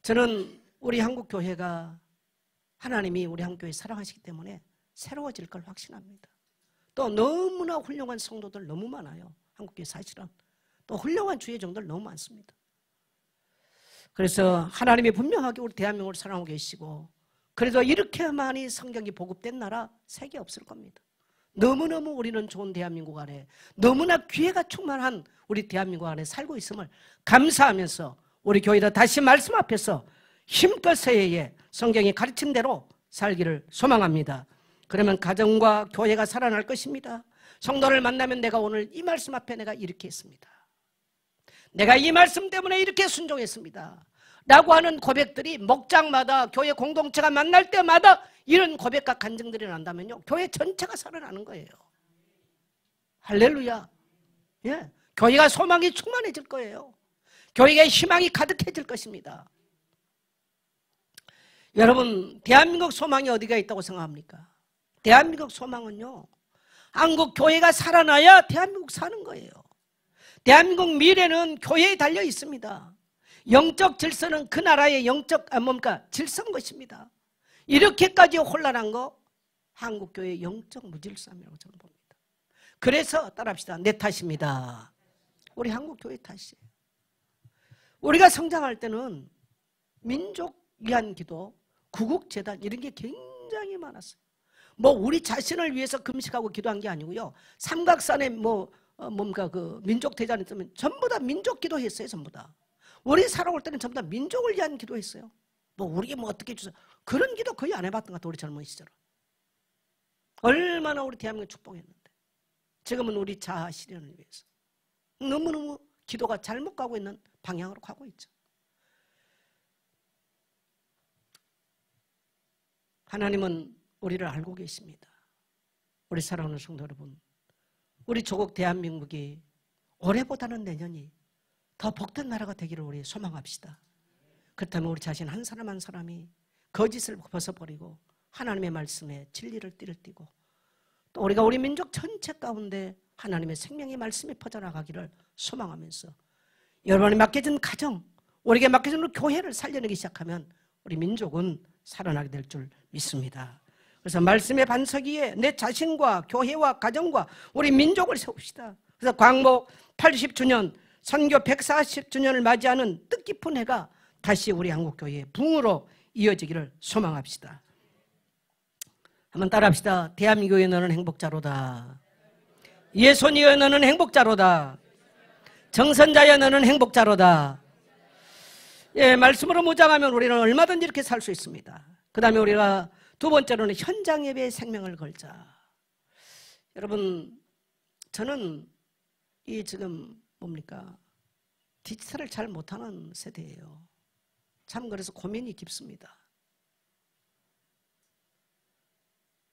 저는 우리 한국교회가 하나님이 우리 한국교회 사랑하시기 때문에 새로워질 걸 확신합니다. 또 너무나 훌륭한 성도들 너무 많아요. 한국교회 사실은. 또 훌륭한 주의종들 너무 많습니다. 그래서 하나님이 분명하게 우리 대한민국을 사랑하고 계시고, 그래도 이렇게 많이 성경이 보급된 나라 세계 없을 겁니다. 너무너무 우리는 좋은 대한민국 안에, 너무나 기회가 충만한 우리 대한민국 안에 살고 있음을 감사하면서 우리 교회도 다시 말씀 앞에서 힘껏 새해에 성경이 가르친 대로 살기를 소망합니다. 그러면 가정과 교회가 살아날 것입니다. 성도를 만나면 내가 오늘 이 말씀 앞에 내가 이렇게 했습니다. 내가 이 말씀 때문에 이렇게 순종했습니다. 라고 하는 고백들이 목장마다 교회 공동체가 만날 때마다 이런 고백과 간증들이 난다면요, 교회 전체가 살아나는 거예요. 할렐루야. 예, 교회가 소망이 충만해질 거예요. 교회에 희망이 가득해질 것입니다. 여러분, 대한민국 소망이 어디가 있다고 생각합니까? 대한민국 소망은요, 한국 교회가 살아나야 대한민국 사는 거예요. 대한민국 미래는 교회에 달려 있습니다. 영적 질서는 그 나라의 영적 질서인 것입니다. 이렇게까지 혼란한 거 한국교회의 영적 무질서함이라고 저는 봅니다. 그래서 따라합시다. 내 탓입니다. 우리 한국교회 탓이에요. 우리가 성장할 때는 민족 위한 기도, 구국재단 이런 게 굉장히 많았어요. 뭐 우리 자신을 위해서 금식하고 기도한 게 아니고요. 삼각산에 그 민족 대잔이 있으면 전부 다 민족 기도했어요. 전부 다. 우리 살아올 때는 전부 다 민족을 위한 기도했어요. 뭐 우리가 뭐 어떻게 주세요. 그런 기도 거의 안 해봤던 것 같아요. 우리 젊은 시절은. 얼마나 우리 대한민국 축복했는데. 지금은 우리 자아 실현을 위해서. 너무너무 기도가 잘못 가고 있는 방향으로 가고 있죠. 하나님은 우리를 알고 계십니다. 우리 사랑하는 성도 여러분, 우리 조국 대한민국이 올해보다는 내년이 더 복된 나라가 되기를 우리 소망합시다. 그렇다면 우리 자신 한 사람 한 사람이 거짓을 벗어버리고 하나님의 말씀에 진리를 띠를 띠고 또 우리가 우리 민족 전체 가운데 하나님의 생명의 말씀이 퍼져나가기를 소망하면서 여러분이 맡겨진 가정, 우리에게 맡겨진 교회를 살려내기 시작하면 우리 민족은 살아나게 될 줄 믿습니다. 그래서 말씀의 반석 위에 내 자신과 교회와 가정과 우리 민족을 세웁시다. 그래서 광복 80주년, 선교 140주년을 맞이하는 뜻깊은 해가 다시 우리 한국교회의 붕으로 이어지기를 소망합시다. 한번 따라합시다. 대한민국의 너는 행복자로다. 예손이여 너는 행복자로다. 정선자여 너는 행복자로다. 예, 말씀으로 무장하면 우리는 얼마든지 이렇게 살 수 있습니다. 그 다음에 우리가 두 번째로는 현장 예배에 생명을 걸자. 여러분, 저는 이 지금 디지털을 잘 못하는 세대예요. 참 그래서 고민이 깊습니다.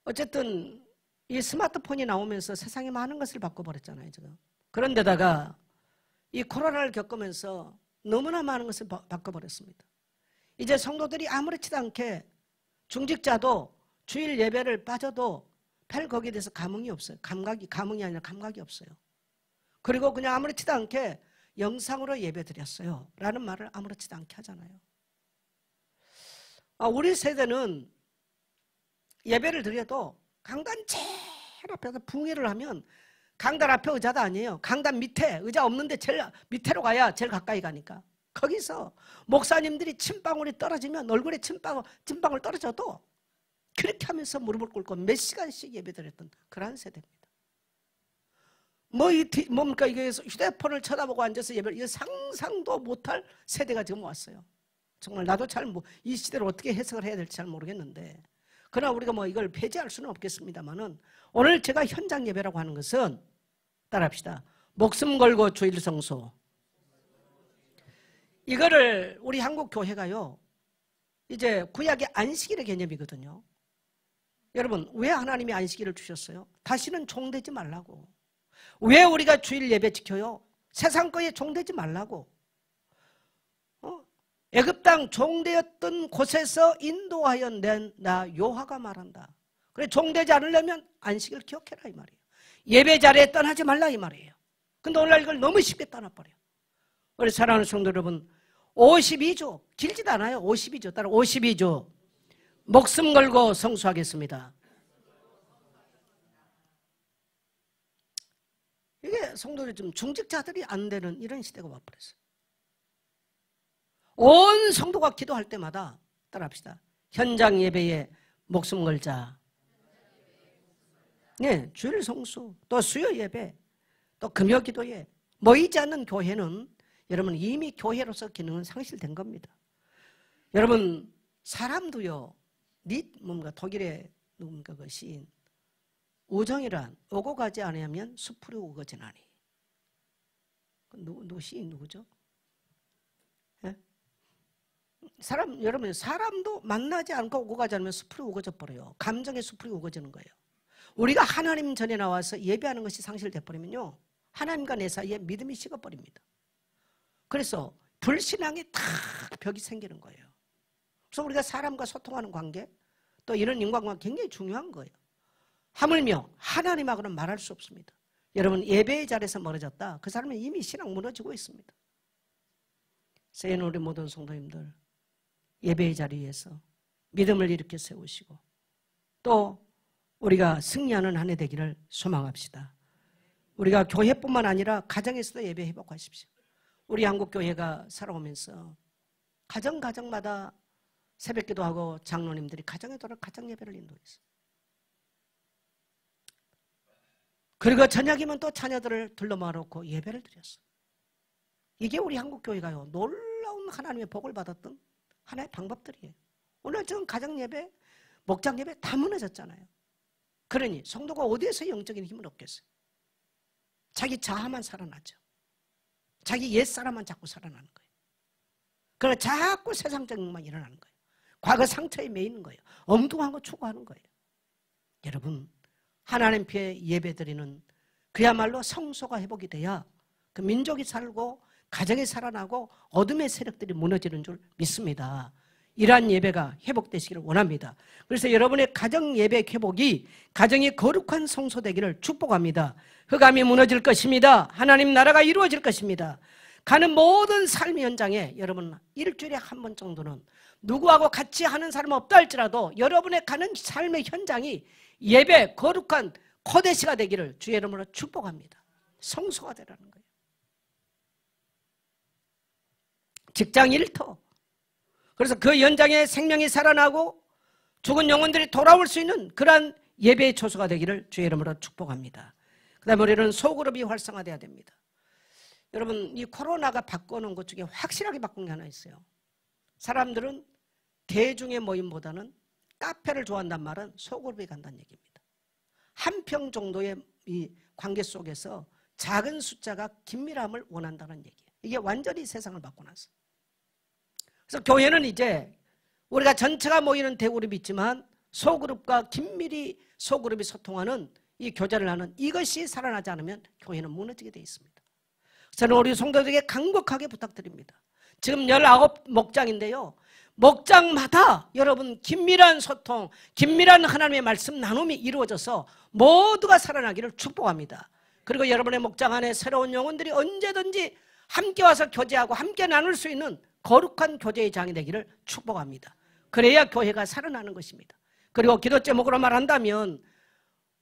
어쨌든 이 스마트폰이 나오면서 세상에 많은 것을 바꿔버렸잖아요. 지금. 그런데다가 이 코로나를 겪으면서 너무나 많은 것을 바꿔버렸습니다. 이제 성도들이 아무렇지도 않게 중직자도 주일 예배를 빠져도 별 거기에 대해서 감흥이 없어요. 감흥이 아니라 감각이 없어요. 그리고 그냥 아무렇지도 않게 영상으로 예배 드렸어요 라는 말을 아무렇지도 않게 하잖아요. 우리 세대는 예배를 드려도 강단 제일 앞에서 붕해를 하면 강단 앞에 의자도 아니에요. 강단 밑에 의자 없는데 제일 밑으로 가야 제일 가까이 가니까 거기서 목사님들이 침방울이 떨어지면 얼굴에 침방울 떨어져도 그렇게 하면서 무릎을 꿇고 몇 시간씩 예배드렸던 그런 세대입니다. 이게 휴대폰을 쳐다보고 앉아서 예배를 이거 상상도 못할 세대가 지금 왔어요. 정말 나도 이 시대를 어떻게 해석을 해야 될지 잘 모르겠는데 그러나 우리가 이걸 폐지할 수는 없겠습니다만은 오늘 제가 현장 예배라고 하는 것은 따라합시다. 목숨 걸고 주일 성소. 이거를 우리 한국 교회가요. 이제 구약의 안식일의 개념이거든요. 여러분, 왜 하나님이 안식일을 주셨어요? 다시는 종되지 말라고. 왜 우리가 주일 예배 지켜요? 세상 거에 종되지 말라고. 애굽 땅 종되었던 곳에서 인도하여 낸 나 여호와가 말한다. 그래 종되지 않으려면 안식을 기억해라 이 말이에요. 예배 자리에 떠나지 말라 이 말이에요. 근데 오늘날 이걸 너무 쉽게 떠나버려요. 우리 사랑하는 성도 여러분, 52조 길지도 않아요. 52조 따라 52조 목숨 걸고 성수하겠습니다. 이게 성도들이 좀 중직자들이 안 되는 이런 시대가 와버렸어요. 온 성도가 기도할 때마다 따라합시다. 현장 예배에 목숨 걸자. 네, 주일 성수, 또 수요 예배, 또 금요 기도에 모이지 않는 교회는 여러분 이미 교회로서 기능은 상실된 겁니다. 여러분 사람도요, 독일의 그 시인 우정이란 오고 가지 않으면 숲으로 우거지나니. 누구 시인 누구죠? 네? 여러분 사람도 만나지 않고 오고 가지 않으면 숲으로 우거져 버려요. 감정의 숲으로 우거지는 거예요. 우리가 하나님 전에 나와서 예배하는 것이 상실돼 버리면요, 하나님과 내 사이에 믿음이 식어버립니다. 그래서 불신앙이 탁 벽이 생기는 거예요. 그래서 우리가 사람과 소통하는 관계, 또 이런 인간관계 굉장히 중요한 거예요. 하물며 하나님하고는 말할 수 없습니다. 여러분, 예배의 자리에서 멀어졌다, 그 사람은 이미 신앙 무너지고 있습니다. 그래서 우리 모든 성도님들, 예배의 자리에서 믿음을 일으켜 세우시고 또 우리가 승리하는 한 해 되기를 소망합시다. 우리가 교회뿐만 아니라 가정에서도 예배 회복하십시오. 우리 한국교회가 살아오면서 가정마다 새벽기도 하고 장로님들이 가정에 돌아 가정 예배를 인도했어요. 그리고 저녁이면 또 자녀들을 둘러모아놓고 예배를 드렸어요. 이게 우리 한국교회가요, 놀라운 하나님의 복을 받았던 하나의 방법들이에요. 오늘 지금 가정 예배, 목장 예배 다 무너졌잖아요. 그러니 성도가 어디에서 영적인 힘을 얻겠어요? 자기 자아만 살아나죠. 자기 옛사람만 자꾸 살아나는 거예요. 그러나 자꾸 세상적인 것만 일어나는 거예요. 과거 상처에 매이는 거예요. 엉뚱한 거 추구하는 거예요. 여러분, 하나님 앞에 예배드리는 그야말로 성소가 회복이 돼야 그 민족이 살고 가정이 살아나고 어둠의 세력들이 무너지는 줄 믿습니다. 이러한 예배가 회복되시기를 원합니다. 그래서 여러분의 가정 예배 회복이 가정이 거룩한 성소 되기를 축복합니다. 흑암이 무너질 것입니다. 하나님 나라가 이루어질 것입니다. 가는 모든 삶의 현장에 여러분 일주일에 한 번 정도는 누구하고 같이 하는 사람 없다 할지라도 여러분의 가는 삶의 현장이 예배 거룩한 코데시가 되기를 주의 이름으로 축복합니다. 성소가 되라는 거예요. 직장 일터, 그래서 그 현장에 생명이 살아나고 죽은 영혼들이 돌아올 수 있는 그러한 예배의 초소가 되기를 주의 이름으로 축복합니다. 그 다음에 우리는 소그룹이 활성화돼야 됩니다. 여러분, 이 코로나가 바꿔놓은 것 중에 확실하게 바꾼 게 하나 있어요. 사람들은 대중의 모임보다는 카페를 좋아한다는 말은 소그룹이 간다는 얘기입니다. 한 평 정도의 이 관계 속에서 작은 숫자가 긴밀함을 원한다는 얘기예요. 이게 완전히 세상을 바꿔놨어. 그래서 교회는 이제 우리가 전체가 모이는 대그룹이 있지만 소그룹과 긴밀히 소그룹이 소통하는 이 교제를 하는 이것이 살아나지 않으면 교회는 무너지게 되어 있습니다. 저는 우리 성도들에게 간곡하게 부탁드립니다. 지금 19목장인데요. 목장마다 여러분 긴밀한 소통, 긴밀한 하나님의 말씀 나눔이 이루어져서 모두가 살아나기를 축복합니다. 그리고 여러분의 목장 안에 새로운 영혼들이 언제든지 함께 와서 교제하고 함께 나눌 수 있는 거룩한 교제의 장이 되기를 축복합니다. 그래야 교회가 살아나는 것입니다. 그리고 기도 제목으로 말한다면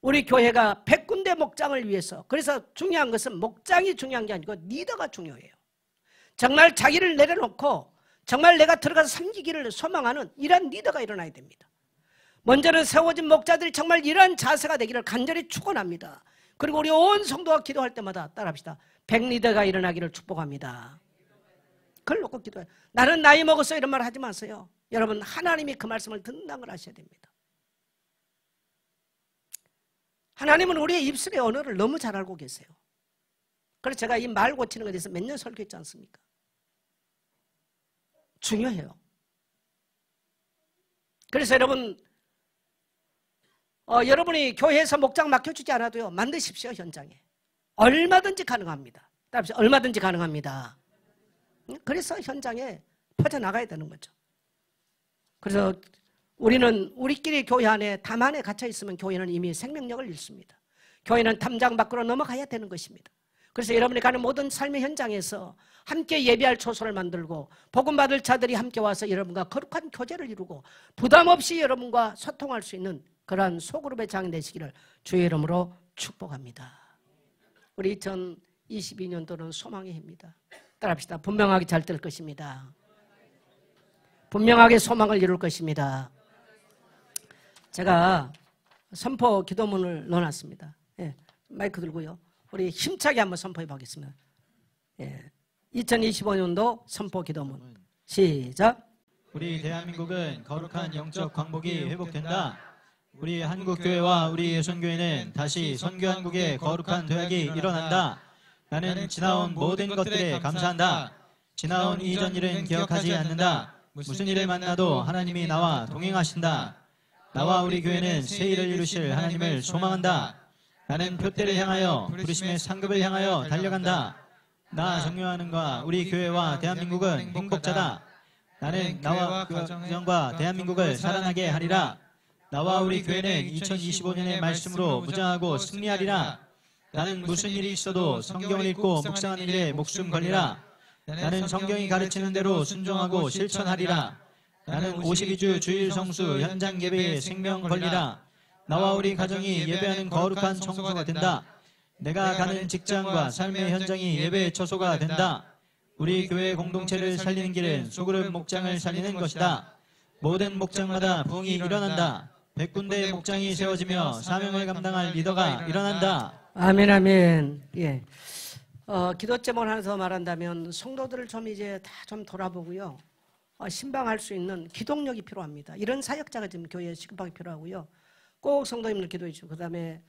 우리 교회가 100군데 목장을 위해서, 그래서 중요한 것은 목장이 중요한 게 아니고 리더가 중요해요. 정말 자기를 내려놓고 정말 내가 들어가서 섬기기를 소망하는 이러한 리더가 일어나야 됩니다. 먼저는 세워진 목자들이 정말 이러한 자세가 되기를 간절히 축원합니다. 그리고 우리 온 성도가 기도할 때마다 따라합시다. 100리더가 일어나기를 축복합니다. 그걸 놓고 기도해요. 나는 나이 먹었어 이런 말 하지 마세요. 여러분, 하나님이 그 말씀을 듣는다는 걸 아셔야 됩니다. 하나님은 우리의 입술의 언어를 너무 잘 알고 계세요. 그래서 제가 이 말 고치는 것에 대해서 몇 년 설교했지 않습니까? 중요해요. 그래서 여러분, 여러분이 교회에서 목장 맡겨주지 않아도요, 만드십시오. 현장에 얼마든지 가능합니다. 얼마든지 가능합니다. 그래서 현장에 퍼져나가야 되는 거죠. 그래서 우리는 우리끼리 교회 안에 담 안에 갇혀 있으면 교회는 이미 생명력을 잃습니다. 교회는 담장 밖으로 넘어가야 되는 것입니다. 그래서 여러분이 가는 모든 삶의 현장에서 함께 예배할 초소를 만들고 복음받을 자들이 함께 와서 여러분과 거룩한 교제를 이루고 부담 없이 여러분과 소통할 수 있는 그러한 소그룹의 장이 되시기를 주의 이름으로 축복합니다. 우리 2022년도는 소망의 해입니다. 따라합시다. 분명하게 잘 될 것입니다. 분명하게 소망을 이룰 것입니다. 제가 선포 기도문을 넣어놨습니다. 예, 마이크 들고요. 우리 힘차게 한번 선포해 보겠습니다. 예, 2025년도 선포 기도문 시작. 우리 대한민국은 거룩한 영적 광복이 회복된다. 우리 한국교회와 우리 예선교회는 다시 선교한국의 거룩한 도약이 일어난다. 나는 지나온 모든 것들에 감사한다. 지나온 이전 일은 기억하지 않는다. 무슨 일을 만나도 하나님이 나와 동행하신다. 나와 우리 교회는 새 일을 이루실 하나님을 소망한다. 나는 표대를 향하여 부르심의 상급을 향하여 달려간다. 나 정요하는과 우리 교회와 대한민국은 행복자다. 나는 나와 가정과 대한민국을 살아나게 하리라. 나와 우리 교회는 2025년의 말씀으로 무장하고 승리하리라. 나는 무슨 일이 있어도 성경을 읽고 묵상하는 일에 목숨 걸리라. 나는 성경이 가르치는 대로 순종하고 실천하리라. 나는 52주 주일 성수 현장 예배에 생명 걸리라. 나와 우리 가정이 예배하는 거룩한 청소가 된다. 내가 가는 직장과 삶의 현장이 예배의 처소가 된다. 우리 교회 공동체를 살리는 길은 소그룹 목장을 살리는 것이다. 모든 목장마다 부흥이 일어난다. 100군데의 목장이 세워지며 사명을 감당할 리더가 일어난다. 아멘, 아멘. 예. 기도 제목을 하나 더 말한다면 성도들을 좀 이제 다 좀 돌아보고요. 신방할 수 있는 기동력이 필요합니다. 이런 사역자가 지금 교회에 시급하게 필요하고요. 꼭 성도님들 기도해 주시고, 그 다음에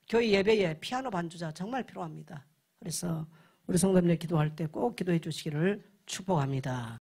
교회 예배에 피아노 반주자 정말 필요합니다. 그래서 우리 성도님들 기도할 때 꼭 기도해 주시기를 축복합니다.